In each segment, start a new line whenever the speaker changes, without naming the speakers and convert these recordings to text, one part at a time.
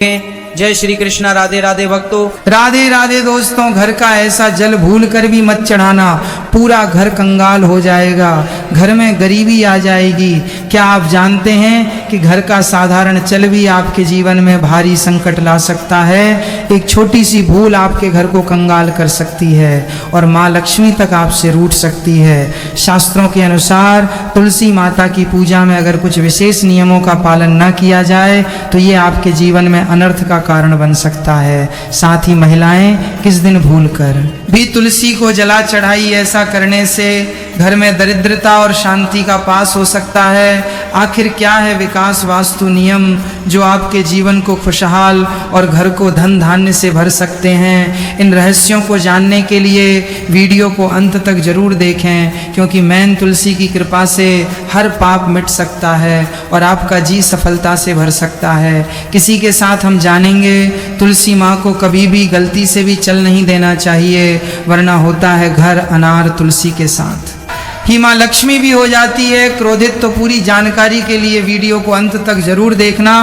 जय श्री कृष्णा। राधे राधे भक्तों।
राधे राधे दोस्तों। घर का ऐसा जल भूल कर भी मत चढ़ाना, पूरा घर कंगाल हो जाएगा, घर में गरीबी आ जाएगी। क्या आप जानते हैं कि घर का साधारण जल भी आपके जीवन में भारी संकट ला सकता है। एक छोटी सी भूल आपके घर को कंगाल कर सकती है और माँ लक्ष्मी तक आपसे रूठ सकती है। शास्त्रों के अनुसार तुलसी माता की पूजा में अगर कुछ विशेष नियमों का पालन न किया जाए तो ये आपके जीवन में अनर्थ का कारण बन सकता है। साथ ही महिलाएं किस दिन भूलकर भी तुलसी को जला चढ़ाई, ऐसा करने से घर में दरिद्रता और शांति का पास हो सकता है। आखिर क्या है विकास वास्तु नियम जो आपके जीवन को खुशहाल और घर को धन धान्य से भर सकते हैं। इन रहस्यों को जानने के लिए वीडियो को अंत तक जरूर देखें, क्योंकि मैन तुलसी की कृपा से हर पाप मिट सकता है और आपका जी सफलता से भर सकता है। किसी के साथ हम जानेंगे तुलसी माँ को कभी भी गलती से भी चल नहीं देना चाहिए, वरना होता है घर अनार तुलसी के साथ ही माँ लक्ष्मी भी हो जाती है क्रोधित। तो पूरी जानकारी के लिए वीडियो को अंत तक जरूर देखना।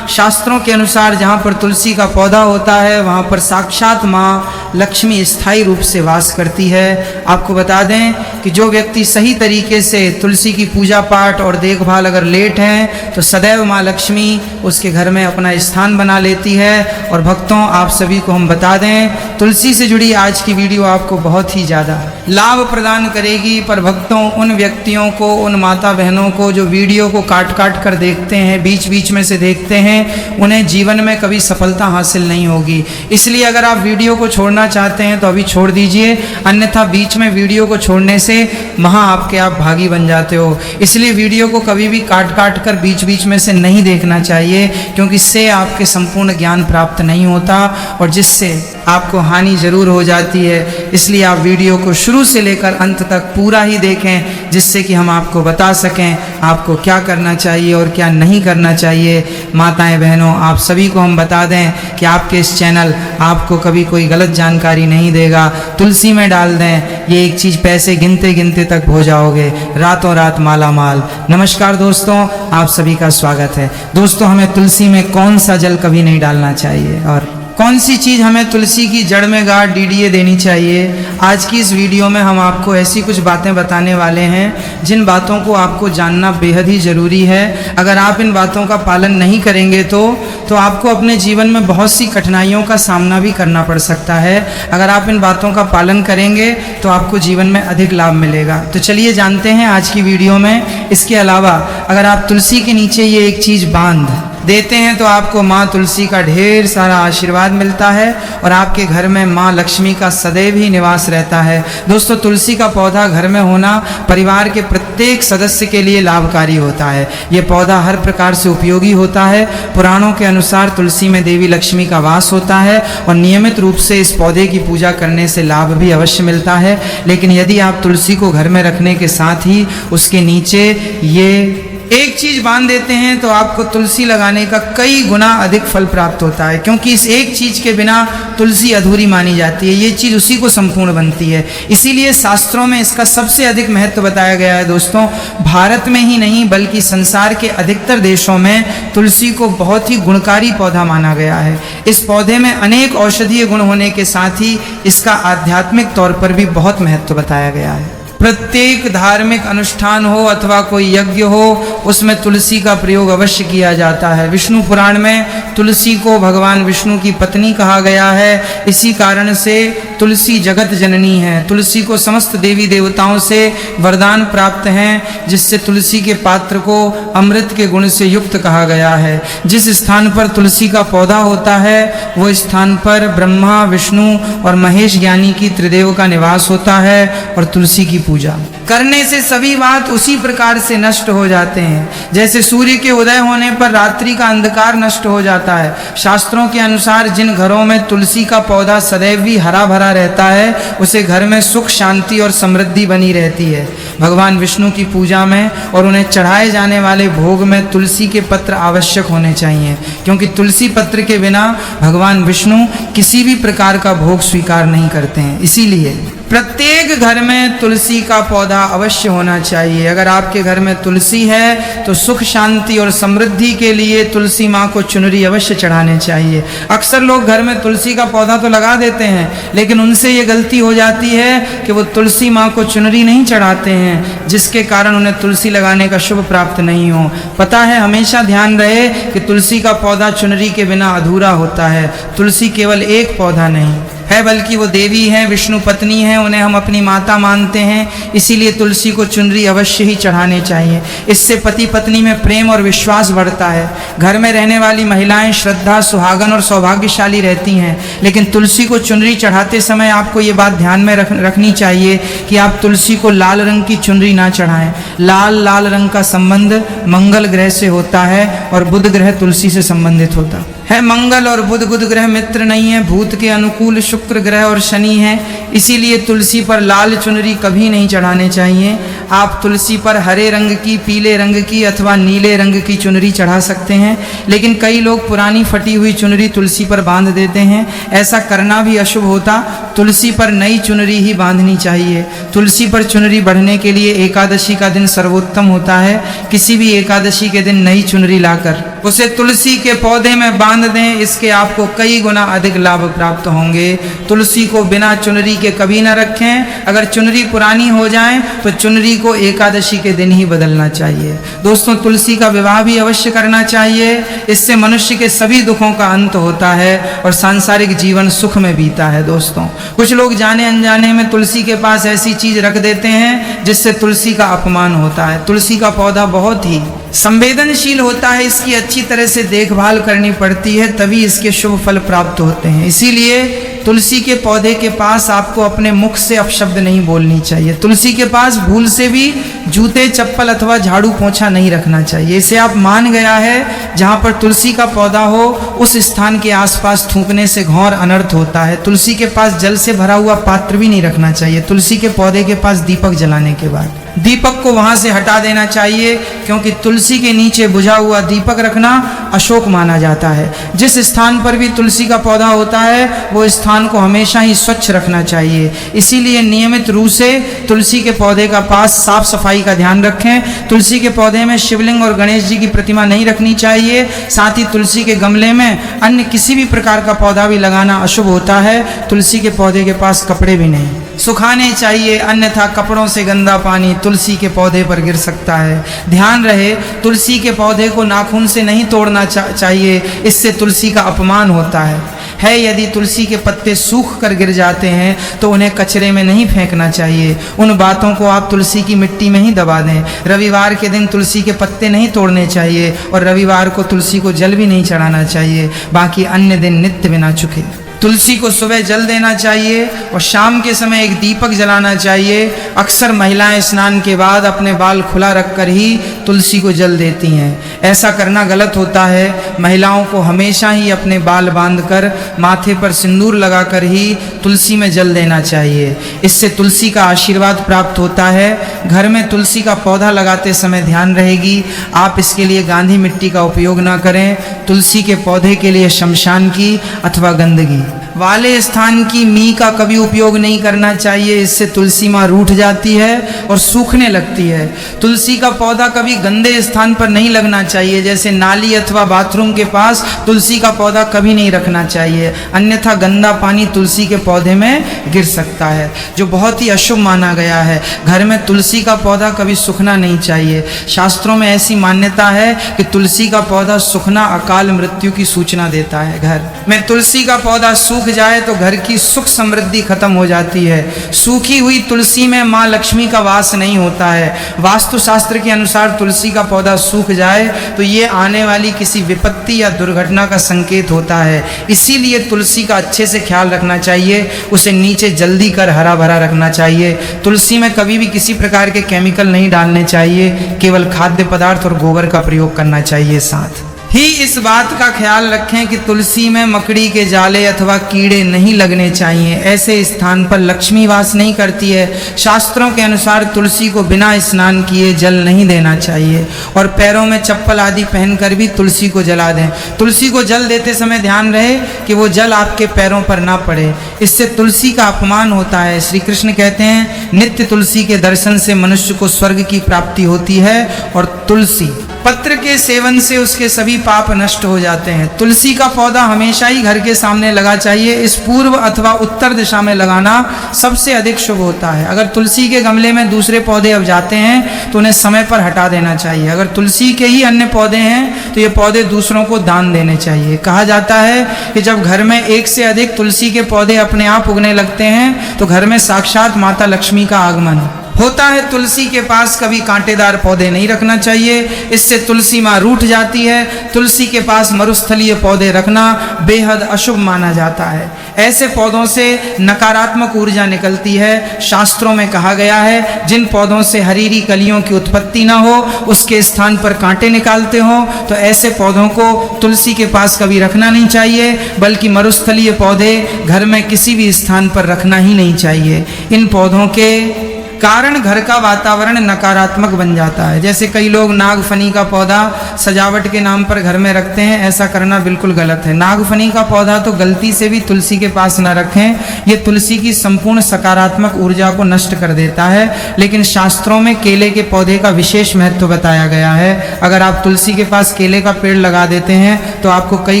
शास्त्रों के अनुसार जहाँ पर तुलसी का पौधा होता है वहाँ पर साक्षात माँ लक्ष्मी स्थायी रूप से वास करती है। आपको बता दें कि जो व्यक्ति सही तरीके से तुलसी की पूजा पाठ और देखभाल अगर लेट हैं तो सदैव माँ लक्ष्मी उसके घर में अपना स्थान बना लेती है। और भक्तों, आप सभी को हम बता दें तुलसी से जुड़ी आज की वीडियो आपको बहुत ही ज़्यादा लाभ प्रदान करेगी। पर भक्तों, उन व्यक्तियों को, उन माता बहनों को जो वीडियो को काट काट कर देखते हैं, बीच बीच में से देखते हैं, उन्हें जीवन में कभी सफलता हासिल नहीं होगी। इसलिए अगर आप वीडियो को छोड़ना चाहते हैं तो अभी छोड़ दीजिए, अन्यथा बीच में वीडियो को छोड़ने से महा आपके आप भागी बन जाते हो। इसलिए वीडियो को कभी भी काट काट कर बीच बीच में से नहीं देखना चाहिए, क्योंकि इससे आपके संपूर्ण ज्ञान प्राप्त नहीं होता और जिससे आपको हानि जरूर हो जाती है। इसलिए आप वीडियो को शुरू से लेकर अंत तक पूरा ही देखें, जिससे कि हम आपको बता सकें आपको क्या करना चाहिए और क्या नहीं करना चाहिए। माताएं बहनों, आप सभी को हम बता दें कि आपके इस चैनल आपको कभी कोई गलत जानकारी नहीं देगा। तुलसी में डाल दें, ये एक चीज़ पैसे गिनते गिनते तक हो जाओगे, रातों रात माला माल। नमस्कार दोस्तों, आप सभी का स्वागत है। दोस्तों, हमें तुलसी में कौन सा जल कभी नहीं डालना चाहिए और कौन सी चीज़ हमें तुलसी की जड़ में गाड़ डीडीए देनी चाहिए, आज की इस वीडियो में हम आपको ऐसी कुछ बातें बताने वाले हैं जिन बातों को आपको जानना बेहद ही ज़रूरी है। अगर आप इन बातों का पालन नहीं करेंगे तो आपको अपने जीवन में बहुत सी कठिनाइयों का सामना भी करना पड़ सकता है। अगर आप इन बातों का पालन करेंगे तो आपको जीवन में अधिक लाभ मिलेगा। तो चलिए जानते हैं आज की वीडियो में। इसके अलावा अगर आप तुलसी के नीचे ये एक चीज़ बांध देते हैं तो आपको माँ तुलसी का ढेर सारा आशीर्वाद मिलता है और आपके घर में माँ लक्ष्मी का सदैव ही निवास रहता है। दोस्तों, तुलसी का पौधा घर में होना परिवार के प्रत्येक सदस्य के लिए लाभकारी होता है। ये पौधा हर प्रकार से उपयोगी होता है। पुराणों के अनुसार तुलसी में देवी लक्ष्मी का वास होता है और नियमित रूप से इस पौधे की पूजा करने से लाभ भी अवश्य मिलता है। लेकिन यदि आप तुलसी को घर में रखने के साथ ही उसके नीचे ये एक चीज बांध देते हैं तो आपको तुलसी लगाने का कई गुना अधिक फल प्राप्त होता है, क्योंकि इस एक चीज के बिना तुलसी अधूरी मानी जाती है। ये चीज उसी को संपूर्ण बनती है। इसीलिए शास्त्रों में इसका सबसे अधिक महत्व बताया गया है। दोस्तों, भारत में ही नहीं बल्कि संसार के अधिकतर देशों में तुलसी को बहुत ही गुणकारी पौधा माना गया है। इस पौधे में अनेक औषधीय गुण होने के साथ ही इसका आध्यात्मिक तौर पर भी बहुत महत्व बताया गया है। प्रत्येक धार्मिक अनुष्ठान हो अथवा कोई यज्ञ हो, उसमें तुलसी का प्रयोग अवश्य किया जाता है। विष्णु पुराण में तुलसी को भगवान विष्णु की पत्नी कहा गया है। इसी कारण से तुलसी जगत जननी है। तुलसी को समस्त देवी देवताओं से वरदान प्राप्त हैं, जिससे तुलसी के पात्र को अमृत के गुण से युक्त कहा गया है। जिस स्थान पर तुलसी का पौधा होता है वो स्थान पर ब्रह्मा, विष्णु और महेश ज्ञानी की त्रिदेव का निवास होता है। और तुलसी की पूजा करने से सभी बात उसी प्रकार से नष्ट हो जाते हैं जैसे सूर्य के उदय होने पर रात्रि का अंधकार नष्ट हो जाता है। शास्त्रों के अनुसार जिन घरों में तुलसी का पौधा सदैव भी हरा भरा रहता है उसे घर में सुख, शांति और समृद्धि बनी रहती है। भगवान विष्णु की पूजा में और उन्हें चढ़ाए जाने वाले भोग में तुलसी के पत्र आवश्यक होने चाहिए, क्योंकि तुलसी पत्र के बिना भगवान विष्णु किसी भी प्रकार का भोग स्वीकार नहीं करते हैं। इसीलिए प्रत्येक घर में तुलसी का पौधा अवश्य होना चाहिए। अगर आपके घर में तुलसी है तो सुख शांति और समृद्धि के लिए तुलसी माँ को चुनरी अवश्य चढ़ाने चाहिए। अक्सर लोग घर में तुलसी का पौधा तो लगा देते हैं, लेकिन उनसे ये गलती हो जाती है कि वो तुलसी माँ को चुनरी नहीं चढ़ाते हैं, जिसके कारण उन्हें तुलसी लगाने का शुभ प्राप्त नहीं हो। पता है, हमेशा ध्यान रहे कि तुलसी का पौधा चुनरी के बिना अधूरा होता है। तुलसी केवल एक पौधा नहीं है, बल्कि वो देवी हैं, विष्णु पत्नी हैं, उन्हें हम अपनी माता मानते हैं। इसीलिए तुलसी को चुनरी अवश्य ही चढ़ाने चाहिए। इससे पति पत्नी में प्रेम और विश्वास बढ़ता है। घर में रहने वाली महिलाएं श्रद्धा, सुहागन और सौभाग्यशाली रहती हैं। लेकिन तुलसी को चुनरी चढ़ाते समय आपको ये बात ध्यान में रखनी चाहिए कि आप तुलसी को लाल रंग की चुनरी ना चढ़ाएं। लाल रंग का संबंध मंगल ग्रह से होता है और बुध ग्रह तुलसी से संबंधित होता है। मंगल और बुध ग्रह मित्र नहीं है, भूत के अनुकूल शुक्र ग्रह और शनि है। इसीलिए तुलसी पर लाल चुनरी कभी नहीं चढ़ाने चाहिए। आप तुलसी पर हरे रंग की, पीले रंग की अथवा नीले रंग की चुनरी चढ़ा सकते हैं। लेकिन कई लोग पुरानी फटी हुई चुनरी तुलसी पर बांध देते हैं। ऐसा करना भी अशुभ होता। तुलसी पर नई चुनरी ही बांधनी चाहिए। तुलसी पर चुनरी बढ़ने के लिए एकादशी का दिन सर्वोत्तम होता है। किसी भी एकादशी के दिन नई चुनरी लाकर उसे तुलसी के पौधे में बांध दें। इसके आपको कई गुना अधिक लाभ प्राप्त होंगे। तुलसी को बिना चुनरी के कभी न रखें। अगर चुनरी पुरानी हो जाए तो चुनरी को एकादशी के दिन ही बदलना चाहिए। दोस्तों, तुलसी का विवाह भी अवश्य करना चाहिए। इससे मनुष्य के सभी दुखों का अंत होता है और सांसारिक जीवन सुख में बीता है। दोस्तों, कुछ लोग जाने अनजाने में तुलसी के पास ऐसी चीज रख देते हैं जिससे तुलसी का अपमान होता है। तुलसी का पौधा बहुत ही संवेदनशील होता है। इसकी अच्छी तरह से देखभाल करनी पड़ती है, तभी इसके शुभ फल प्राप्त होते हैं। इसीलिए तुलसी के पौधे के पास आपको अपने मुख से अपशब्द नहीं बोलनी चाहिए। तुलसी के पास भूल से भी जूते, चप्पल अथवा झाड़ू पोंछा नहीं रखना चाहिए। इसे आप मान गया है जहाँ पर तुलसी का पौधा हो उस स्थान के आसपास थूकने से घोर अनर्थ होता है। तुलसी के पास जल से भरा हुआ पात्र भी नहीं रखना चाहिए। तुलसी के पौधे के पास दीपक जलाने के बाद दीपक को वहां से हटा देना चाहिए, क्योंकि तुलसी के नीचे बुझा हुआ दीपक रखना अशुभ माना जाता है। जिस स्थान पर भी तुलसी का पौधा होता है वो स्थान को हमेशा ही स्वच्छ रखना चाहिए। इसीलिए नियमित रूप से तुलसी के पौधे का पास साफ सफाई का ध्यान रखें। तुलसी के पौधे में शिवलिंग और गणेश जी की प्रतिमा नहीं रखनी चाहिए। साथ ही तुलसी के गमले में अन्य किसी भी प्रकार का पौधा भी लगाना अशुभ होता है। तुलसी के पौधे के पास कपड़े भी नहीं सुखाने चाहिए, अन्यथा कपड़ों से गंदा पानी तुलसी के पौधे पर गिर सकता है। ध्यान रहे, तुलसी के पौधे को नाखून से नहीं तोड़ना चाहिए, इससे तुलसी का अपमान होता है। यदि तुलसी के पत्ते सूख कर गिर जाते हैं तो उन्हें कचरे में नहीं फेंकना चाहिए। उन बातों को आप तुलसी की मिट्टी में ही दबा दें। रविवार के दिन तुलसी के पत्ते नहीं तोड़ने चाहिए और रविवार को तुलसी को जल भी नहीं चढ़ाना चाहिए। बाकी अन्य दिन नित्य बिना चुके तुलसी को सुबह जल देना चाहिए और शाम के समय एक दीपक जलाना चाहिए। अक्सर महिलाएं स्नान के बाद अपने बाल खुला रखकर ही तुलसी को जल देती हैं। ऐसा करना गलत होता है। महिलाओं को हमेशा ही अपने बाल बांधकर माथे पर सिंदूर लगाकर ही तुलसी में जल देना चाहिए। इससे तुलसी का आशीर्वाद प्राप्त होता है। घर में तुलसी का पौधा लगाते समय ध्यान रहेगी, आप इसके लिए गांधी मिट्टी का उपयोग ना करें। तुलसी के पौधे के लिए शमशान की अथवा गंदगी वाले स्थान की मी का कभी उपयोग नहीं करना चाहिए। इससे तुलसी माँ रूठ जाती है और सूखने लगती है। तुलसी का पौधा कभी गंदे स्थान पर नहीं लगना चाहिए, जैसे नाली अथवा बाथरूम के पास तुलसी का पौधा कभी नहीं रखना चाहिए, अन्यथा गंदा पानी तुलसी के पौधे में गिर सकता है, जो बहुत ही अशुभ माना गया है। घर में तुलसी का पौधा कभी सूखना नहीं चाहिए। शास्त्रों में ऐसी मान्यता है कि तुलसी का पौधा सूखना अकाल मृत्यु की सूचना देता है। घर में तुलसी का पौधा सूख जाए तो घर की सुख समृद्धि खत्म हो जाती है। सूखी हुई तुलसी में माँ लक्ष्मी का वास नहीं होता है। वास्तु शास्त्र के अनुसार तुलसी का पौधा सूख जाए तो ये आने वाली किसी विपत्ति या दुर्घटना का संकेत होता है। इसीलिए तुलसी का अच्छे से ख्याल रखना चाहिए, उसे नीचे जल्दी कर हरा भरा रखना चाहिए। तुलसी में कभी भी किसी प्रकार के केमिकल नहीं डालने चाहिए, केवल खाद्य पदार्थ और गोबर का प्रयोग करना चाहिए। साथ ही इस बात का ख्याल रखें कि तुलसी में मकड़ी के जाले अथवा कीड़े नहीं लगने चाहिए। ऐसे स्थान पर लक्ष्मी वास नहीं करती है। शास्त्रों के अनुसार तुलसी को बिना स्नान किए जल नहीं देना चाहिए और पैरों में चप्पल आदि पहनकर भी तुलसी को जला दें। तुलसी को जल देते समय ध्यान रहे कि वो जल आपके पैरों पर ना पड़े। इससे तुलसी का अपमान होता है। श्री कृष्ण कहते हैं नित्य तुलसी के दर्शन से मनुष्य को स्वर्ग की प्राप्ति होती है और तुलसी पत्र के सेवन से उसके सभी पाप नष्ट हो जाते हैं। तुलसी का पौधा हमेशा ही घर के सामने लगा चाहिए। इस पूर्व अथवा उत्तर दिशा में लगाना सबसे अधिक शुभ होता है। अगर तुलसी के गमले में दूसरे पौधे अब जाते हैं तो उन्हें समय पर हटा देना चाहिए। अगर तुलसी के ही अन्य पौधे हैं तो ये पौधे दूसरों को दान देने चाहिए। कहा जाता है कि जब घर में एक से अधिक तुलसी के पौधे अपने आप उगने लगते हैं तो घर में साक्षात माता लक्ष्मी का आगमन होता है। तुलसी के पास कभी कांटेदार पौधे नहीं रखना चाहिए, इससे तुलसी माँ रूठ जाती है। तुलसी के पास मरुस्थलीय पौधे रखना बेहद अशुभ माना जाता है। ऐसे पौधों से नकारात्मक ऊर्जा निकलती है। शास्त्रों में कहा गया है जिन पौधों से हरीरी कलियों की उत्पत्ति न हो, उसके स्थान पर कांटे निकालते हो, तो ऐसे पौधों को तुलसी के पास कभी रखना नहीं चाहिए, बल्कि मरुस्थलीय पौधे घर में किसी भी स्थान पर रखना ही नहीं चाहिए। इन पौधों के कारण घर का वातावरण नकारात्मक बन जाता है। जैसे कई लोग नागफनी का पौधा सजावट के नाम पर घर में रखते हैं, ऐसा करना बिल्कुल गलत है। नागफनी का पौधा तो गलती से भी तुलसी के पास न रखें, ये तुलसी की संपूर्ण सकारात्मक ऊर्जा को नष्ट कर देता है। लेकिन शास्त्रों में केले के पौधे का विशेष महत्व बताया गया है। अगर आप तुलसी के पास केले का पेड़ लगा देते हैं तो आपको कई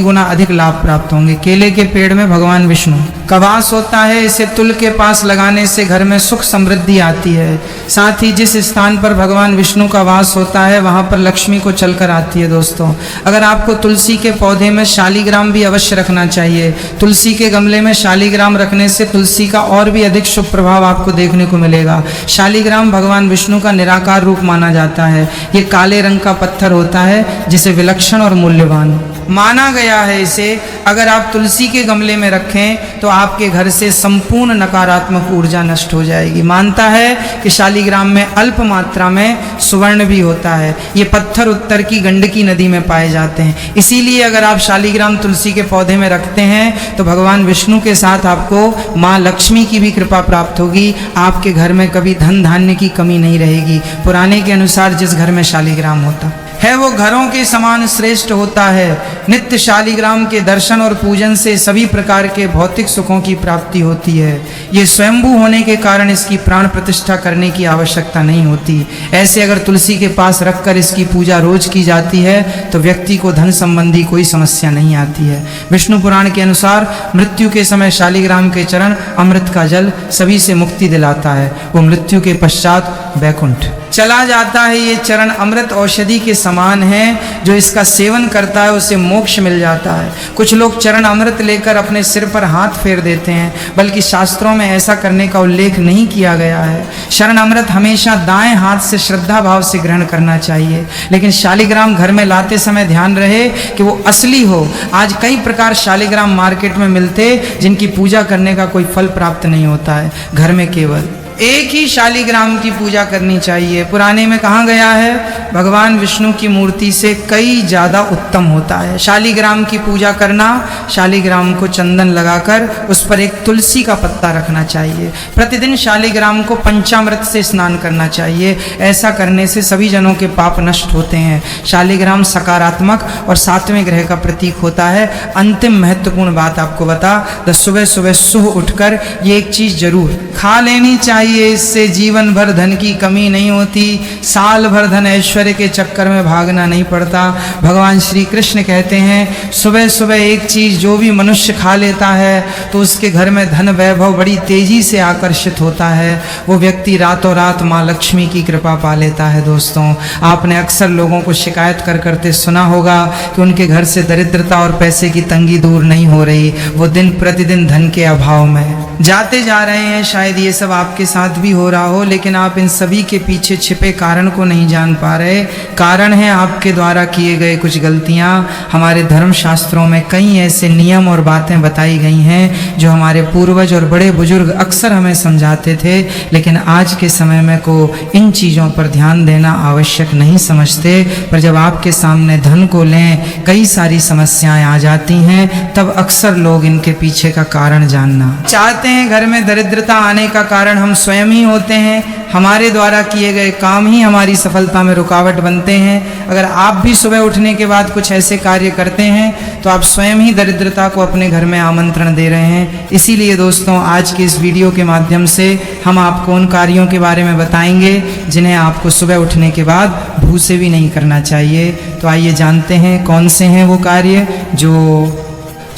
गुना अधिक लाभ प्राप्त होंगे। केले के पेड़ में भगवान विष्णु का वास होता है, इसे तुल के पास लगाने से घर में सुख समृद्धि आती है। साथ ही जिस स्थान पर भगवान विष्णु का वास होता है वहाँ पर लक्ष्मी को चलकर आती है। दोस्तों, अगर आपको तुलसी के पौधे में शालीग्राम भी अवश्य रखना चाहिए। तुलसी के गमले में शालीग्राम रखने से तुलसी का और भी अधिक शुभ प्रभाव आपको देखने को मिलेगा। शालीग्राम भगवान विष्णु का निराकार रूप माना जाता है। ये काले रंग का पत्थर होता है जिसे विलक्षण और मूल्यवान माना गया है। इसे अगर आप तुलसी के गमले में रखें तो आपके घर से संपूर्ण नकारात्मक ऊर्जा नष्ट हो जाएगी। मानता है कि शालीग्राम में अल्प मात्रा में सुवर्ण भी होता है। ये पत्थर उत्तर की गंडकी नदी में पाए जाते हैं। इसीलिए अगर आप शालीग्राम तुलसी के पौधे में रखते हैं तो भगवान विष्णु के साथ आपको माँ लक्ष्मी की भी कृपा प्राप्त होगी। आपके घर में कभी धन धान्य की कमी नहीं रहेगी। पुराने के अनुसार जिस घर में शालीग्राम होता है वो घरों के समान श्रेष्ठ होता है। नित्य शालीग्राम के दर्शन और पूजन से सभी प्रकार के भौतिक सुखों की प्राप्ति होती है। ये स्वयंभू होने के कारण इसकी प्राण प्रतिष्ठा करने की आवश्यकता नहीं होती। ऐसे अगर तुलसी के पास रखकर इसकी पूजा रोज की जाती है तो व्यक्ति को धन संबंधी कोई समस्या नहीं आती है। विष्णु पुराण के अनुसार मृत्यु के समय शालीग्राम के चरण अमृत का जल सभी से मुक्ति दिलाता है। वो मृत्यु के पश्चात वैकुंठ चला जाता है। ये चरण अमृत औषधि के समान है। जो इसका सेवन करता है उसे मोक्ष मिल जाता है। कुछ लोग चरण अमृत लेकर अपने सिर पर हाथ फेर देते हैं, बल्कि शास्त्रों में ऐसा करने का उल्लेख नहीं किया गया है। शरण अमृत हमेशा दाएं हाथ से श्रद्धा भाव से ग्रहण करना चाहिए। लेकिन शालीग्राम घर में लाते समय ध्यान रहे कि वो असली हो। आज कई प्रकार शालीग्राम मार्केट में मिलते जिनकी पूजा करने का कोई फल प्राप्त नहीं होता है। घर में केवल एक ही शालीग्राम की पूजा करनी चाहिए। पुराने में कहा गया है भगवान विष्णु की मूर्ति से कई ज़्यादा उत्तम होता है शालीग्राम की पूजा करना। शालीग्राम को चंदन लगाकर उस पर एक तुलसी का पत्ता रखना चाहिए। प्रतिदिन शालीग्राम को पंचामृत से स्नान करना चाहिए। ऐसा करने से सभी जनों के पाप नष्ट होते हैं। शालीग्राम सकारात्मक और सातवें ग्रह का प्रतीक होता है। अंतिम महत्वपूर्ण बात आपको बता, सुबह सुबह सुबह उठकर ये एक चीज़ जरूर खा लेनी चाहिए। इससे जीवन भर धन की कमी नहीं होती। साल भर धन ऐश्वर्य के चक्कर में भागना नहीं पड़ता। भगवान श्री कृष्ण कहते हैं सुबह सुबह एक चीज जो भी मनुष्य खा लेता है तो उसके घर में धन वैभव बड़ी तेजी से आकर्षित होता है। वो व्यक्ति रातों रात माँ लक्ष्मी की कृपा पा लेता है। दोस्तों, आपने अक्सर लोगों को शिकायत करते सुना होगा कि उनके घर से दरिद्रता और पैसे की तंगी दूर नहीं हो रही। वो दिन प्रतिदिन धन के अभाव में जाते जा रहे हैं। शायद ये सब आपके साथ भी हो रहा हो, लेकिन आप इन सभी के पीछे छिपे कारण को नहीं जान पा रहे। कारण है आपके द्वारा किए गए कुछ गलतियां। हमारे धर्म शास्त्रों में कई ऐसे नियम और बातें बताई गई हैं जो हमारे पूर्वज और बड़े बुजुर्ग अक्सर हमें समझाते थे, लेकिन आज के समय में को इन चीज़ों पर ध्यान देना आवश्यक नहीं समझते। पर जब आपके सामने धन को लें कई सारी समस्याएं आ जाती हैं, तब अक्सर लोग इनके पीछे का कारण जानना चाहते जानते हैं घर में दरिद्रता आने का कारण हम स्वयं ही होते हैं। हमारे द्वारा किए गए काम ही हमारी सफलता में रुकावट बनते हैं। अगर आप भी सुबह उठने के बाद कुछ ऐसे कार्य करते हैं तो आप स्वयं ही दरिद्रता को अपने घर में आमंत्रण दे रहे हैं। इसीलिए दोस्तों, आज के इस वीडियो के माध्यम से हम आपको उन कार्यों के बारे में बताएंगे जिन्हें आपको सुबह उठने के बाद भूल से भी नहीं करना चाहिए। तो आइए जानते हैं कौन से हैं वो कार्य जो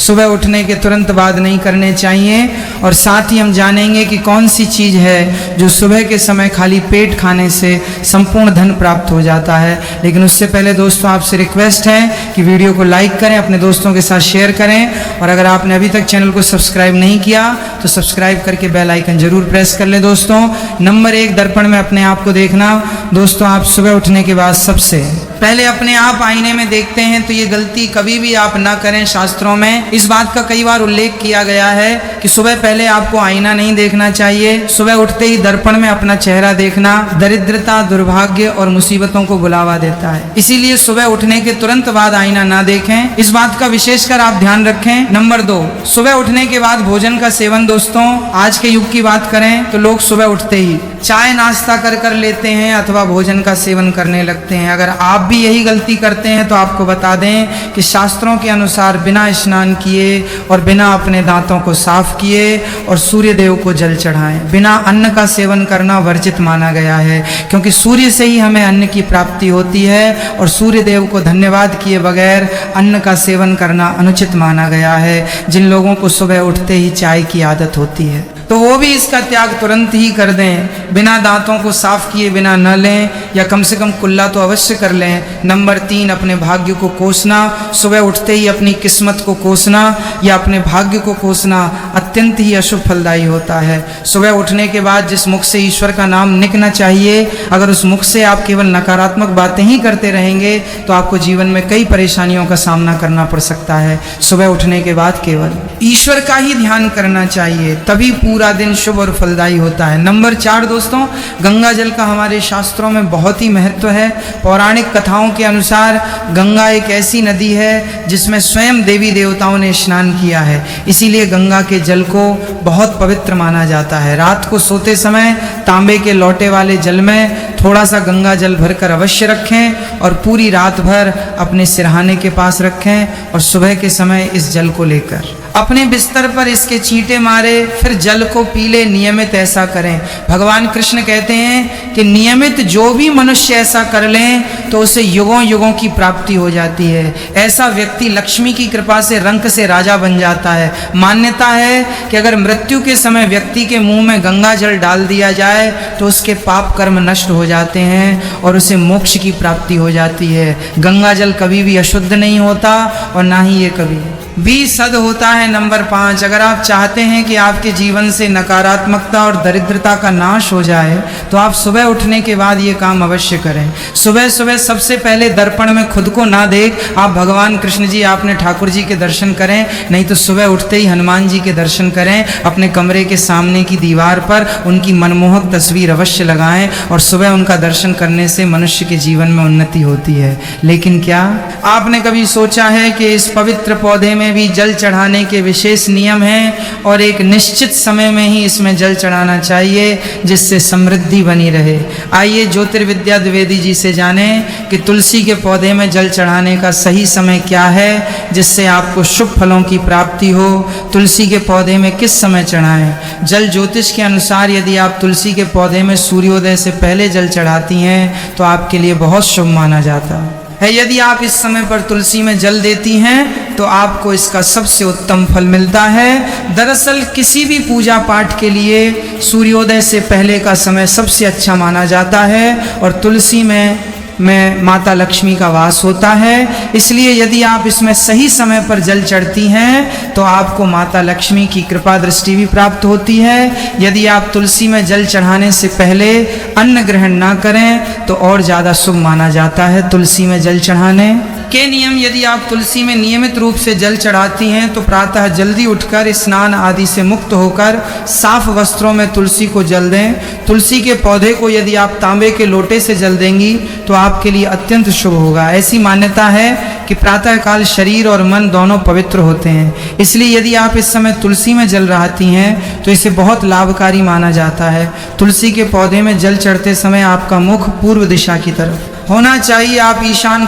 सुबह उठने के तुरंत बाद नहीं करने चाहिए, और साथ ही हम जानेंगे कि कौन सी चीज़ है जो सुबह के समय खाली पेट खाने से संपूर्ण धन प्राप्त हो जाता है। लेकिन उससे पहले दोस्तों, आपसे रिक्वेस्ट है कि वीडियो को लाइक करें, अपने दोस्तों के साथ शेयर करें, और अगर आपने अभी तक चैनल को सब्सक्राइब नहीं किया तो सब्सक्राइब करके बेल आइकन जरूर प्रेस कर लें। दोस्तों, नंबर 1, दर्पण में अपने आप को देखना। दोस्तों, आप सुबह उठने के बाद सबसे पहले अपने आप आईने में देखते हैं तो ये गलती कभी भी आप ना करें। शास्त्रों में इस बात का कई बार उल्लेख किया गया है कि सुबह पहले आपको आईना नहीं देखना चाहिए। सुबह उठते ही दर्पण में अपना चेहरा देखना दरिद्रता, दुर्भाग्य और मुसीबतों को बुलावा देता है। इसीलिए सुबह उठने के तुरंत बाद आईना ना देखें, इस बात का विशेषकर आप ध्यान रखें। नंबर 2, सुबह उठने के बाद भोजन का सेवन। दोस्तों, आज के युग की बात करें तो लोग सुबह उठते ही चाय नाश्ता कर लेते हैं अथवा भोजन का सेवन करने लगते हैं। अगर आप भी यही गलती करते हैं तो आपको बता दें कि शास्त्रों के अनुसार बिना स्नान किए और बिना अपने दांतों को साफ किए और सूर्य देव को जल चढ़ाएं, बिना अन्न का सेवन करना वर्जित माना गया है। क्योंकि सूर्य से ही हमें अन्न की प्राप्ति होती है और सूर्य देव को धन्यवाद किए बगैर अन्न का सेवन करना अनुचित माना गया है। जिन लोगों को सुबह उठते ही चाय की आदत होती है तो वो भी इसका त्याग तुरंत ही कर दें। बिना दांतों को साफ किए बिना न लें, या कम से कम कुल्ला तो अवश्य कर लें। नंबर 3, अपने भाग्य को कोसना। सुबह उठते ही अपनी किस्मत को कोसना या अपने भाग्य को कोसना अत्यंत ही अशुभ फलदायी होता है। सुबह उठने के बाद जिस मुख से ईश्वर का नाम निकलना चाहिए, अगर उस मुख से आप केवल नकारात्मक बातें ही करते रहेंगे तो आपको जीवन में कई परेशानियों का सामना करना पड़ सकता है। सुबह उठने के बाद केवल ईश्वर का ही ध्यान करना चाहिए, तभी पूरा दिन शुभ और फलदायी होता है। नंबर 4 दोस्तों, गंगा जल का हमारे शास्त्रों में बहुत ही महत्व है। पौराणिक कथाओं के अनुसार गंगा एक ऐसी नदी है जिसमें स्वयं देवी देवताओं ने स्नान किया है। इसीलिए गंगा के जल को बहुत पवित्र माना जाता है। रात को सोते समय तांबे के लोटे वाले जल में थोड़ा सा गंगा जल भरकर अवश्य रखें और पूरी रात भर अपने सिरहाने के पास रखें, और सुबह के समय इस जल को लेकर अपने बिस्तर पर इसके छींटे मारे, फिर जल को पी ले। नियमित ऐसा करें। भगवान कृष्ण कहते हैं कि नियमित जो भी मनुष्य ऐसा कर लें तो उसे युगों युगों की प्राप्ति हो जाती है। ऐसा व्यक्ति लक्ष्मी की कृपा से रंक से राजा बन जाता है। मान्यता है कि अगर मृत्यु के समय व्यक्ति के मुंह में गंगा जल डाल दिया जाए तो उसके पाप कर्म नष्ट हो जाते हैं और उसे मोक्ष की प्राप्ति हो जाती है। गंगा जल कभी भी अशुद्ध नहीं होता और ना ही ये कभी भी सद होता है। नंबर 5, अगर आप चाहते हैं कि आपके जीवन से नकारात्मकता और दरिद्रता का नाश हो जाए तो आप सुबह उठने के बाद ये काम अवश्य करें। सुबह सुबह सबसे पहले दर्पण में खुद को ना देख आप भगवान कृष्ण जी, आपने ठाकुर जी के दर्शन करें, नहीं तो सुबह उठते ही हनुमान जी के दर्शन करें। अपने कमरे के सामने की दीवार पर उनकी मनमोहक तस्वीर अवश्य लगाएं, और सुबह उनका दर्शन करने से मनुष्य के जीवन में उन्नति होती है। लेकिन क्या आपने कभी सोचा है कि इस पवित्र पौधे में भी जल चढ़ाने के विशेष नियम हैं और एक निश्चित समय में ही इसमें जल चढ़ाना चाहिए जिससे समृद्धि बनी रहे। आइए ज्योतिर्विद्या द्विवेदी जी से जानें कि तुलसी के पौधे में जल चढ़ाने का सही समय क्या है जिससे आपको शुभ फलों की प्राप्ति हो। तुलसी के पौधे में किस समय चढ़ाएं? जल ज्योतिष के अनुसार यदि आप तुलसी के पौधे में सूर्योदय से पहले जल चढ़ाती हैं तो आपके लिए बहुत शुभ माना जाता है। यदि आप इस समय पर तुलसी में जल देती हैं तो आपको इसका सबसे उत्तम फल मिलता है। दरअसल किसी भी पूजा पाठ के लिए सूर्योदय से पहले का समय सबसे अच्छा माना जाता है और तुलसी में माता लक्ष्मी का वास होता है। इसलिए यदि आप इसमें सही समय पर जल चढ़ती हैं तो आपको माता लक्ष्मी की कृपा दृष्टि भी प्राप्त होती है। यदि आप तुलसी में जल चढ़ाने से पहले अन्न ग्रहण ना करें तो और ज़्यादा शुभ माना जाता है तुलसी में जल चढ़ाने। के नियम, यदि आप तुलसी में नियमित रूप से जल चढ़ाती हैं तो प्रातः जल्दी उठकर स्नान आदि से मुक्त होकर साफ वस्त्रों में तुलसी को जल दें। तुलसी के पौधे को यदि आप तांबे के लोटे से जल देंगी तो आपके लिए अत्यंत शुभ होगा। ऐसी मान्यता है कि प्रातःकाल शरीर और मन दोनों पवित्र होते हैं, इसलिए यदि आप इस समय तुलसी में जल चढ़ाती हैं तो इसे बहुत लाभकारी माना जाता है। तुलसी के पौधे में जल चढ़ते समय आपका मुख पूर्व दिशा की तरफ होना चाहिए। आप ईशान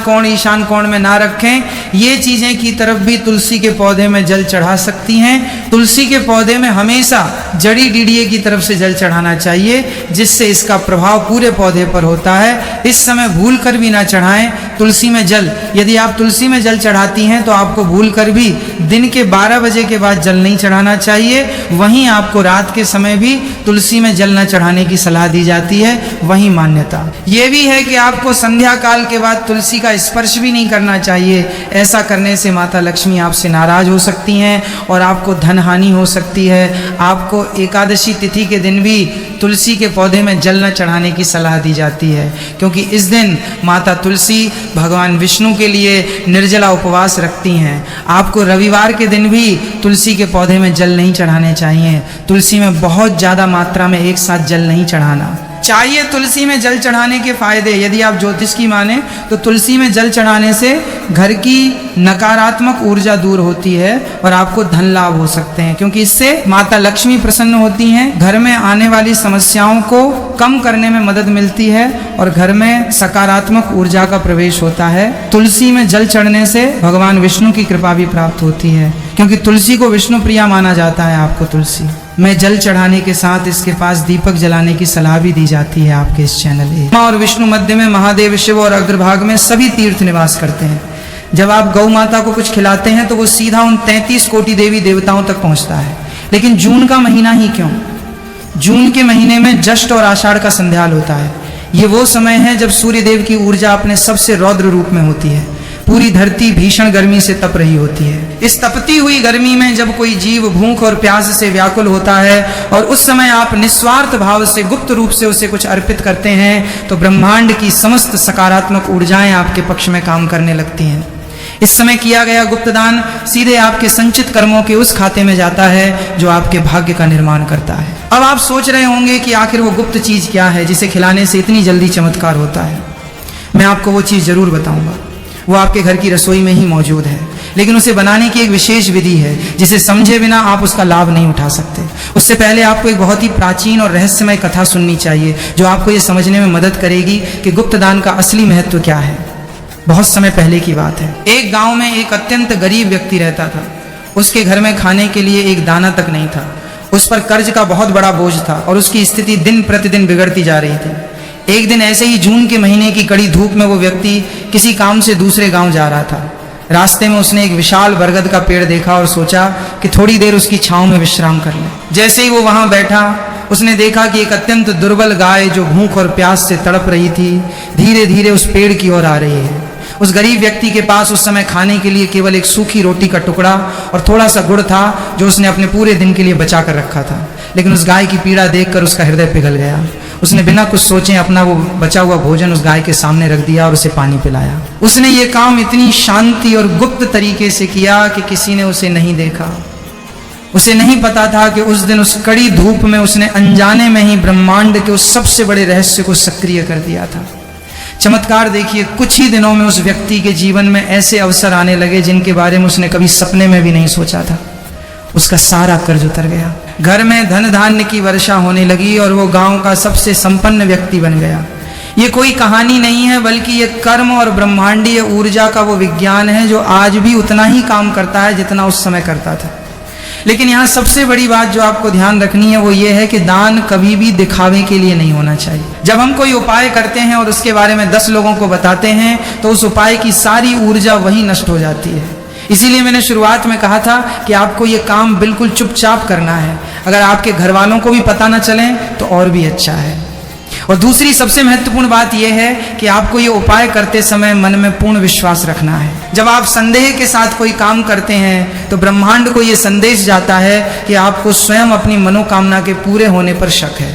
कोण में ना रखें। ये चीज़ें की तरफ भी तुलसी के पौधे में जल चढ़ा सकती हैं। तुलसी के पौधे में हमेशा जड़ी डीडीए की तरफ से जल चढ़ाना चाहिए, जिससे इसका प्रभाव पूरे पौधे पर होता है। इस समय भूल कर भी ना चढ़ाएं तुलसी में जल। यदि आप तुलसी में जल चढ़ाती हैं तो आपको भूल कर भी दिन के 12 बजे के बाद जल नहीं चढ़ाना चाहिए। वहीं आपको रात के समय भी तुलसी में जल न चढ़ाने की सलाह दी जाती है। वहीं मान्यता ये भी है कि आपको संध्या काल के बाद तुलसी का स्पर्श भी नहीं करना चाहिए। ऐसा करने से माता लक्ष्मी आपसे नाराज हो सकती हैं और आपको धन हानि हो सकती है। आपको एकादशी तिथि के दिन भी तुलसी के पौधे में जल न चढ़ाने की सलाह दी जाती है, क्योंकि इस दिन माता तुलसी भगवान विष्णु के लिए निर्जला उपवास रखती हैं। आपको रविवार के दिन भी तुलसी के पौधे में जल नहीं चढ़ाने चाहिए। तुलसी में बहुत ज़्यादा मात्रा में एक साथ जल नहीं चढ़ाना चाहिए। तुलसी में जल चढ़ाने के फायदे, यदि आप ज्योतिष की माने तो तुलसी में जल चढ़ाने से घर की नकारात्मक ऊर्जा दूर होती है और आपको धन लाभ हो सकते हैं, क्योंकि इससे माता लक्ष्मी प्रसन्न होती हैं। घर में आने वाली समस्याओं को कम करने में मदद मिलती है और घर में सकारात्मक ऊर्जा का प्रवेश होता है। तुलसी में जल चढ़ने से भगवान विष्णु की कृपा भी प्राप्त होती है, क्योंकि तुलसी को विष्णु प्रिया माना जाता है। आपको तुलसी में जल चढ़ाने के साथ इसके पास दीपक जलाने की सलाह भी दी जाती है आपके इस चैनल में। और विष्णु मध्य में, महादेव शिव और अग्रभाग में सभी तीर्थ निवास करते हैं। जब आप गौ माता को कुछ खिलाते हैं तो वो सीधा उन 33 कोटि देवी देवताओं तक पहुंचता है। लेकिन जून का महीना ही क्यों? जून के महीने में जष्ट और आषाढ़ का संध्याल होता है। ये वो समय है जब सूर्य देव की ऊर्जा अपने सबसे रौद्र रूप में होती है। पूरी धरती भीषण गर्मी से तप रही होती है। इस तपती हुई गर्मी में जब कोई जीव भूख और प्यास से व्याकुल होता है और उस समय आप निस्वार्थ भाव से गुप्त रूप से उसे कुछ अर्पित करते हैं तो ब्रह्मांड की समस्त सकारात्मक ऊर्जाएं आपके पक्ष में काम करने लगती हैं। इस समय किया गया गुप्त दान सीधे आपके संचित कर्मों के उस खाते में जाता है जो आपके भाग्य का निर्माण करता है। अब आप सोच रहे होंगे कि आखिर वो गुप्त चीज क्या है जिसे खिलाने से इतनी जल्दी चमत्कार होता है। मैं आपको वो चीज जरूर बताऊंगा। वो आपके घर की रसोई में ही मौजूद है, लेकिन उसे बनाने की एक विशेष विधि है जिसे समझे बिना आप उसका लाभ नहीं उठा सकते। उससे पहले आपको एक बहुत ही प्राचीन और रहस्यमय कथा सुननी चाहिए जो आपको ये समझने में मदद करेगी कि गुप्त दान का असली महत्व क्या है। बहुत समय पहले की बात है। एक गांव में एक अत्यंत गरीब व्यक्ति रहता था। उसके घर में खाने के लिए एक दाना तक नहीं था। उस पर कर्ज का बहुत बड़ा बोझ था और उसकी स्थिति दिन प्रतिदिन बिगड़ती जा रही थी। एक दिन ऐसे ही जून के महीने की कड़ी धूप में वो व्यक्ति किसी काम से दूसरे गांव जा रहा था। रास्ते में उसने एक विशाल बरगद का पेड़ देखा और सोचा कि थोड़ी देर उसकी छांव में विश्राम कर ले। जैसे ही वो वहां बैठा उसने देखा कि एक अत्यंत दुर्बल गाय जो भूख और प्यास से तड़प रही थी धीरे धीरे उस पेड़ की ओर आ रही है। उस गरीब व्यक्ति के पास उस समय खाने के लिए केवल एक सूखी रोटी का टुकड़ा और थोड़ा सा गुड़ था जो उसने अपने पूरे दिन के लिए बचा कर रखा था। लेकिन उस गाय की पीड़ा देखकर उसका हृदय पिघल गया। उसने बिना कुछ सोचे अपना वो बचा हुआ भोजन उस गाय के सामने रख दिया और उसे पानी पिलाया। उसने ये काम इतनी शांति और गुप्त तरीके से किया कि किसी ने उसे नहीं देखा। उसे नहीं पता था कि उस दिन उस कड़ी धूप में उसने अनजाने में ही ब्रह्मांड के उस सबसे बड़े रहस्य को सक्रिय कर दिया था। चमत्कार देखिए, कुछ ही दिनों में उस व्यक्ति के जीवन में ऐसे अवसर आने लगे जिनके बारे में उसने कभी सपने में भी नहीं सोचा था। उसका सारा कर्ज उतर गया। घर में धन धान्य की वर्षा होने लगी और वो गांव का सबसे संपन्न व्यक्ति बन गया। ये कोई कहानी नहीं है, बल्कि ये कर्म और ब्रह्मांडीय ऊर्जा का वो विज्ञान है जो आज भी उतना ही काम करता है जितना उस समय करता था। लेकिन यहाँ सबसे बड़ी बात जो आपको ध्यान रखनी है वो ये है कि दान कभी भी दिखावे के लिए नहीं होना चाहिए। जब हम कोई उपाय करते हैं और उसके बारे में 10 लोगों को बताते हैं तो उस उपाय की सारी ऊर्जा वहीं नष्ट हो जाती है। इसीलिए मैंने शुरुआत में कहा था कि आपको ये काम बिल्कुल चुपचाप करना है। अगर आपके घर वालों को भी पता न चले तो और भी अच्छा है। और दूसरी सबसे महत्वपूर्ण बात यह है कि आपको ये उपाय करते समय मन में पूर्ण विश्वास रखना है। जब आप संदेह के साथ कोई काम करते हैं तो ब्रह्मांड को ये संदेश जाता है कि आपको स्वयं अपनी मनोकामना के पूरे होने पर शक है।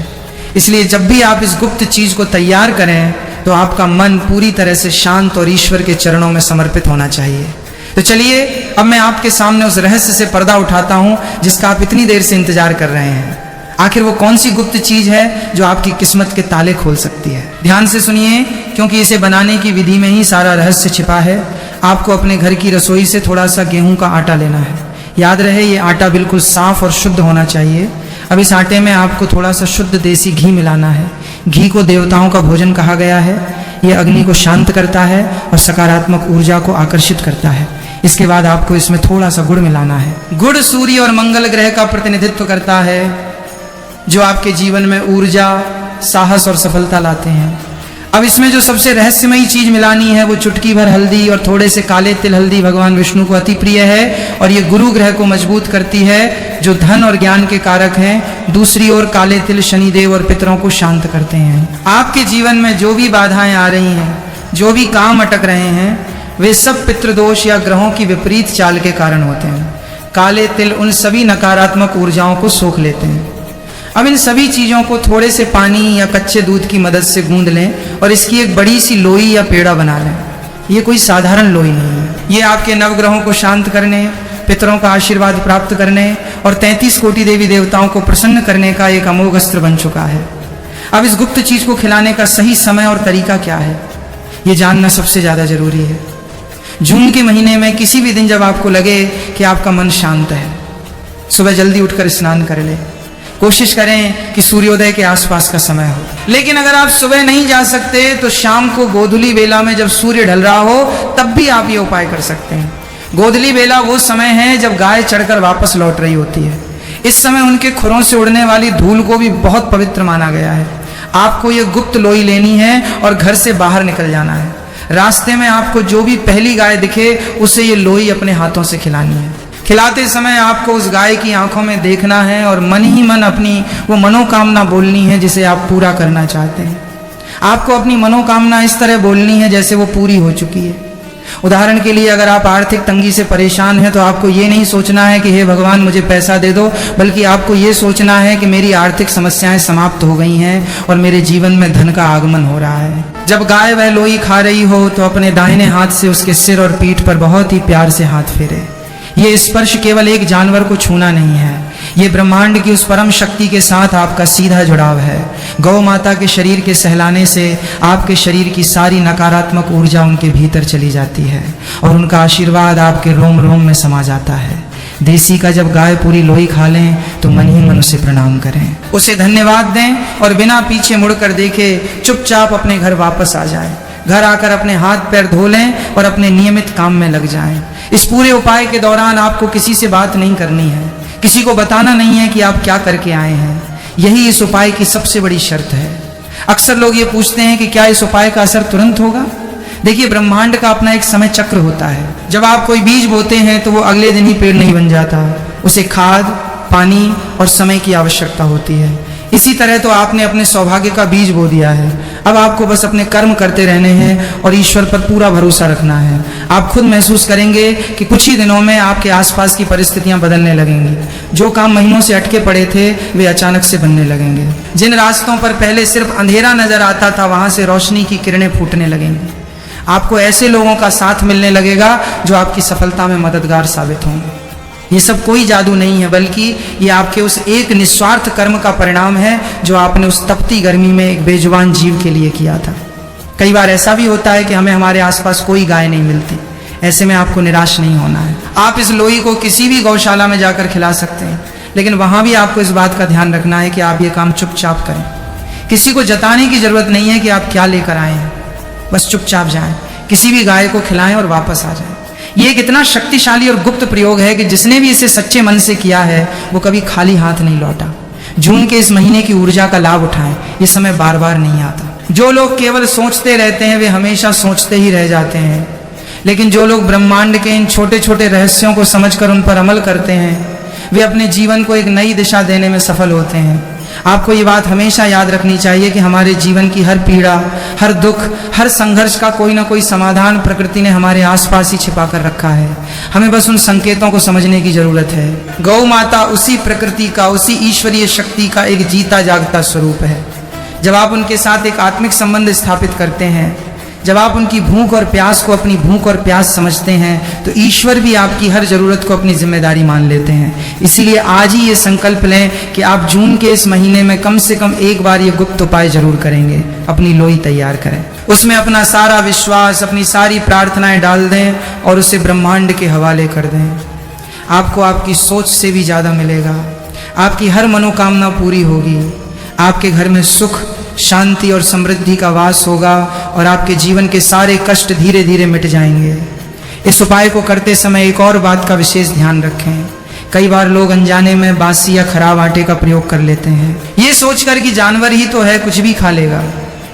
इसलिए जब भी आप इस गुप्त चीज को तैयार करें तो आपका मन पूरी तरह से शांत और ईश्वर के चरणों में समर्पित होना चाहिए। तो चलिए अब मैं आपके सामने उस रहस्य से पर्दा उठाता हूं जिसका आप इतनी देर से इंतजार कर रहे हैं। आखिर वो कौन सी गुप्त चीज है जो आपकी किस्मत के ताले खोल सकती है। ध्यान से सुनिए, क्योंकि इसे बनाने की विधि में ही सारा रहस्य छिपा है। आपको अपने घर की रसोई से थोड़ा सा गेहूं का आटा लेना है। याद रहे ये आटा बिल्कुल साफ और शुद्ध होना चाहिए। अब इस आटे में आपको थोड़ा सा शुद्ध देसी घी मिलाना है। घी को देवताओं का भोजन कहा गया है। ये अग्नि को शांत करता है और सकारात्मक ऊर्जा को आकर्षित करता है। इसके बाद आपको इसमें थोड़ा सा गुड़ मिलाना है। गुड़ सूर्य और मंगल ग्रह का प्रतिनिधित्व करता है, जो आपके जीवन में ऊर्जा, साहस और सफलता लाते हैं। अब इसमें जो सबसे रहस्यमयी चीज मिलानी है वो चुटकी भर हल्दी और थोड़े से काले तिल। हल्दी भगवान विष्णु को अति प्रिय है और ये गुरु ग्रह को मजबूत करती है, जो धन और ज्ञान के कारक हैं। दूसरी ओर काले तिल शनिदेव और पितरों को शांत करते हैं। आपके जीवन में जो भी बाधाएं आ रही हैं, जो भी काम अटक रहे हैं, वे सब पितृदोष या ग्रहों की विपरीत चाल के कारण होते हैं। काले तिल उन सभी नकारात्मक ऊर्जाओं को सोख लेते हैं। अब इन सभी चीज़ों को थोड़े से पानी या कच्चे दूध की मदद से गूंद लें और इसकी एक बड़ी सी लोई या पेड़ा बना लें। ये कोई साधारण लोई नहीं है। ये आपके नवग्रहों को शांत करने, पितरों का आशीर्वाद प्राप्त करने और 33 कोटि देवी देवताओं को प्रसन्न करने का एक अमोघ अस्त्र बन चुका है। अब इस गुप्त चीज को खिलाने का सही समय और तरीका क्या है, ये जानना सबसे ज्यादा जरूरी है। जून के महीने में किसी भी दिन जब आपको लगे कि आपका मन शांत है, सुबह जल्दी उठकर स्नान कर ले। कोशिश करें कि सूर्योदय के आसपास का समय हो। लेकिन अगर आप सुबह नहीं जा सकते तो शाम को गोधूली बेला में जब सूर्य ढल रहा हो तब भी आप ये उपाय कर सकते हैं। गोधूली बेला वो समय है जब गाय चढ़कर वापस लौट रही होती है। इस समय उनके खुरों से उड़ने वाली धूल को भी बहुत पवित्र माना गया है। आपको ये गुप्त लोई लेनी है और घर से बाहर निकल जाना है। रास्ते में आपको जो भी पहली गाय दिखे उसे ये लोई अपने हाथों से खिलानी है। खिलाते समय आपको उस गाय की आंखों में देखना है और मन ही मन अपनी वो मनोकामना बोलनी है जिसे आप पूरा करना चाहते हैं। आपको अपनी मनोकामना इस तरह बोलनी है जैसे वो पूरी हो चुकी है। उदाहरण के लिए अगर आप आर्थिक तंगी से परेशान हैं तो आपको ये नहीं सोचना है कि हे भगवान मुझे पैसा दे दो, बल्कि आपको ये सोचना है कि मेरी आर्थिक समस्याएं समाप्त हो गई हैं और मेरे जीवन में धन का आगमन हो रहा है। जब गाय वह लोई खा रही हो तो अपने दाहिने हाथ से उसके सिर और पीठ पर बहुत ही प्यार से हाथ फेरे। ये स्पर्श केवल एक जानवर को छूना नहीं है, ये ब्रह्मांड की उस परम शक्ति के साथ आपका सीधा जुड़ाव है। गौ माता के शरीर के सहलाने से आपके शरीर की सारी नकारात्मक ऊर्जा उनके भीतर चली जाती है और उनका आशीर्वाद आपके रोम रोम में समा जाता है। देसी का जब गाय पूरी लोई खा लें तो मन ही मन उसे प्रणाम करें, उसे धन्यवाद दें और बिना पीछे मुड़कर देखे चुपचाप अपने घर वापस आ जाएं। घर आकर अपने हाथ पैर धो लें और अपने नियमित काम में लग जाएं। इस पूरे उपाय के दौरान आपको किसी से बात नहीं करनी है, किसी को बताना नहीं है कि आप क्या करके आए हैं। यही इस उपाय की सबसे बड़ी शर्त है। अक्सर लोग ये पूछते हैं कि क्या इस उपाय का असर तुरंत होगा। देखिए, ब्रह्मांड का अपना एक समय चक्र होता है। जब आप कोई बीज बोते हैं तो वो अगले दिन ही पेड़ नहीं बन जाता, उसे खाद, पानी और समय की आवश्यकता होती है। इसी तरह तो आपने अपने सौभाग्य का बीज बो दिया है। अब आपको बस अपने कर्म करते रहने हैं और ईश्वर पर पूरा भरोसा रखना है। आप खुद महसूस करेंगे कि कुछ ही दिनों में आपके आसपास की परिस्थितियां बदलने लगेंगी। जो काम महीनों से अटके पड़े थे वे अचानक से बनने लगेंगे। जिन रास्तों पर पहले सिर्फ अंधेरा नजर आता था वहां से रोशनी की किरणें फूटने लगेंगी। आपको ऐसे लोगों का साथ मिलने लगेगा जो आपकी सफलता में मददगार साबित होंगे। ये सब कोई जादू नहीं है, बल्कि ये आपके उस एक निस्वार्थ कर्म का परिणाम है जो आपने उस तपती गर्मी में एक बेजुबान जीव के लिए किया था। कई बार ऐसा भी होता है कि हमें हमारे आसपास कोई गाय नहीं मिलती। ऐसे में आपको निराश नहीं होना है। आप इस लोई को किसी भी गौशाला में जाकर खिला सकते हैं, लेकिन वहां भी आपको इस बात का ध्यान रखना है कि आप ये काम चुपचाप करें। किसी को जताने की जरूरत नहीं है कि आप क्या लेकर आए हैं, बस चुपचाप जाएं, किसी भी गाय को खिलाएं और वापस आ जाएं। ये एक इतना शक्तिशाली और गुप्त प्रयोग है कि जिसने भी इसे सच्चे मन से किया है वो कभी खाली हाथ नहीं लौटा। जून के इस महीने की ऊर्जा का लाभ उठाएं, ये समय बार बार नहीं आता। जो लोग केवल सोचते रहते हैं वे हमेशा सोचते ही रह जाते हैं, लेकिन जो लोग ब्रह्मांड के इन छोटे छोटे रहस्यों को समझकर उन पर अमल करते हैं वे अपने जीवन को एक नई दिशा देने में सफल होते हैं। आपको ये बात हमेशा याद रखनी चाहिए कि हमारे जीवन की हर पीड़ा, हर दुख, हर संघर्ष का कोई ना कोई समाधान प्रकृति ने हमारे आसपास ही छिपा कर रखा है। हमें बस उन संकेतों को समझने की जरूरत है। गौ माता उसी प्रकृति का, उसी ईश्वरीय शक्ति का एक जीता जागता स्वरूप है। जब आप उनके साथ एक आत्मिक संबंध स्थापित करते हैं, जब आप उनकी भूख और प्यास को अपनी भूख और प्यास समझते हैं, तो ईश्वर भी आपकी हर ज़रूरत को अपनी जिम्मेदारी मान लेते हैं। इसीलिए आज ही ये संकल्प लें कि आप जून के इस महीने में कम से कम एक बार ये गुप्त उपाय जरूर करेंगे। अपनी लोई तैयार करें, उसमें अपना सारा विश्वास, अपनी सारी प्रार्थनाएं डाल दें और उसे ब्रह्मांड के हवाले कर दें। आपको आपकी सोच से भी ज़्यादा मिलेगा, आपकी हर मनोकामना पूरी होगी, आपके घर में सुख, शांति और समृद्धि का वास होगा और आपके जीवन के सारे कष्ट धीरे धीरे मिट जाएंगे। इस उपाय को करते समय एक और बात का विशेष ध्यान रखें। कई बार लोग अनजाने में बासी या खराब आटे का प्रयोग कर लेते हैं, ये सोचकर कि जानवर ही तो है, कुछ भी खा लेगा।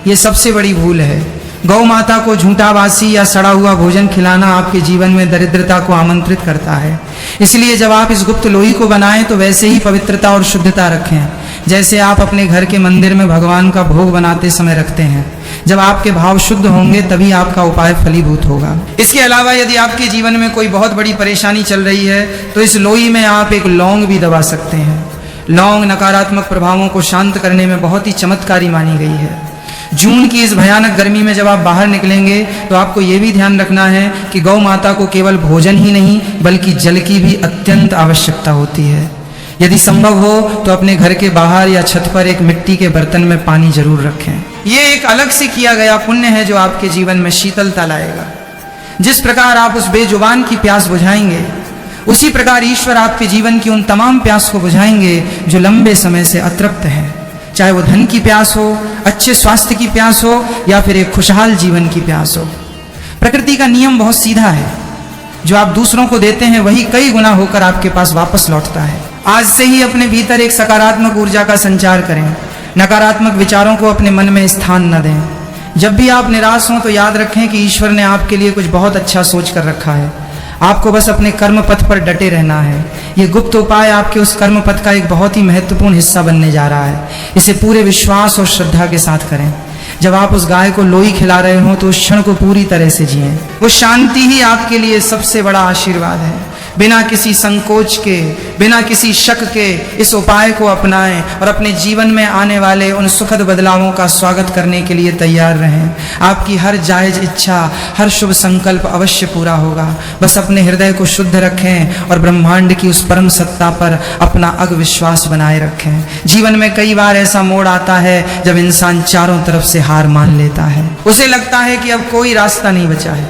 ये सबसे बड़ी भूल है। गौ माता को झूठा, बासी या सड़ा हुआ भोजन खिलाना आपके जीवन में दरिद्रता को आमंत्रित करता है। इसलिए जब आप इस गुप्त लोई को बनाएं तो वैसे ही पवित्रता और शुद्धता रखें जैसे आप अपने घर के मंदिर में भगवान का भोग बनाते समय रखते हैं। जब आपके भाव शुद्ध होंगे तभी आपका उपाय फलीभूत होगा। इसके अलावा यदि आपके जीवन में कोई बहुत बड़ी परेशानी चल रही है तो इस लोई में आप एक लौंग भी दबा सकते हैं। लौंग नकारात्मक प्रभावों को शांत करने में बहुत ही चमत्कारी मानी गई है। जून की इस भयानक गर्मी में जब आप बाहर निकलेंगे तो आपको ये भी ध्यान रखना है कि गौ माता को केवल भोजन ही नहीं बल्कि जल की भी अत्यंत आवश्यकता होती है। यदि संभव हो तो अपने घर के बाहर या छत पर एक मिट्टी के बर्तन में पानी जरूर रखें। ये एक अलग से किया गया पुण्य है जो आपके जीवन में शीतलता लाएगा। जिस प्रकार आप उस बेजुबान की प्यास बुझाएंगे, उसी प्रकार ईश्वर आपके जीवन की उन तमाम प्यास को बुझाएंगे जो लंबे समय से अतृप्त है। चाहे वो धन की प्यास हो, अच्छे स्वास्थ्य की प्यास हो या फिर एक खुशहाल जीवन की प्यास हो। प्रकृति का नियम बहुत सीधा है, जो आप दूसरों को देते हैं वही कई गुना होकर आपके पास वापस लौटता है। आज से ही अपने भीतर एक सकारात्मक ऊर्जा का संचार करें। नकारात्मक विचारों को अपने मन में स्थान न दें। जब भी आप निराश हों तो याद रखें कि ईश्वर ने आपके लिए कुछ बहुत अच्छा सोच कर रखा है। आपको बस अपने कर्म पथ पर डटे रहना है। ये गुप्त उपाय आपके उस कर्म पथ का एक बहुत ही महत्वपूर्ण हिस्सा बनने जा रहा है। इसे पूरे विश्वास और श्रद्धा के साथ करें। जब आप उस गाय को लोई खिला रहे हो तो उस क्षण को पूरी तरह से जिएं। वो शांति ही आपके लिए सबसे बड़ा आशीर्वाद है। बिना किसी संकोच के, बिना किसी शक के इस उपाय को अपनाएं और अपने जीवन में आने वाले उन सुखद बदलावों का स्वागत करने के लिए तैयार रहें। आपकी हर जायज इच्छा, हर शुभ संकल्प अवश्य पूरा होगा। बस अपने हृदय को शुद्ध रखें और ब्रह्मांड की उस परम सत्ता पर अपना अविश्वास बनाए रखें। जीवन में कई बार ऐसा मोड़ आता है जब इंसान चारों तरफ से हार मान लेता है। उसे लगता है कि अब कोई रास्ता नहीं बचा है,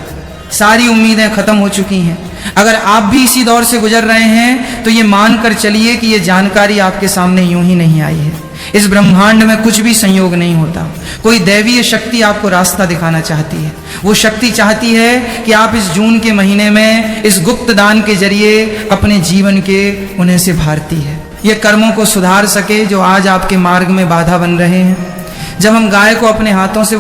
सारी उम्मीदें खत्म हो चुकी हैं। अगर आप भी इसी दौर से गुजर रहे हैं तो ये मानकर चलिए कि ये जानकारी आपके सामने यूं ही नहीं आई है। इस ब्रह्मांड में कुछ भी संयोग नहीं होता। कोई दैवीय शक्ति आपको रास्ता दिखाना चाहती है। वो शक्ति चाहती है कि आप इस जून के महीने में इस गुप्त दान के जरिए अपने जीवन के उन्हें से भारती है। ये कर्मों को सुधार सके जो आज आपके मार्ग में बाधा बन रहे हैं। जब हम गाय को अपने हाथों से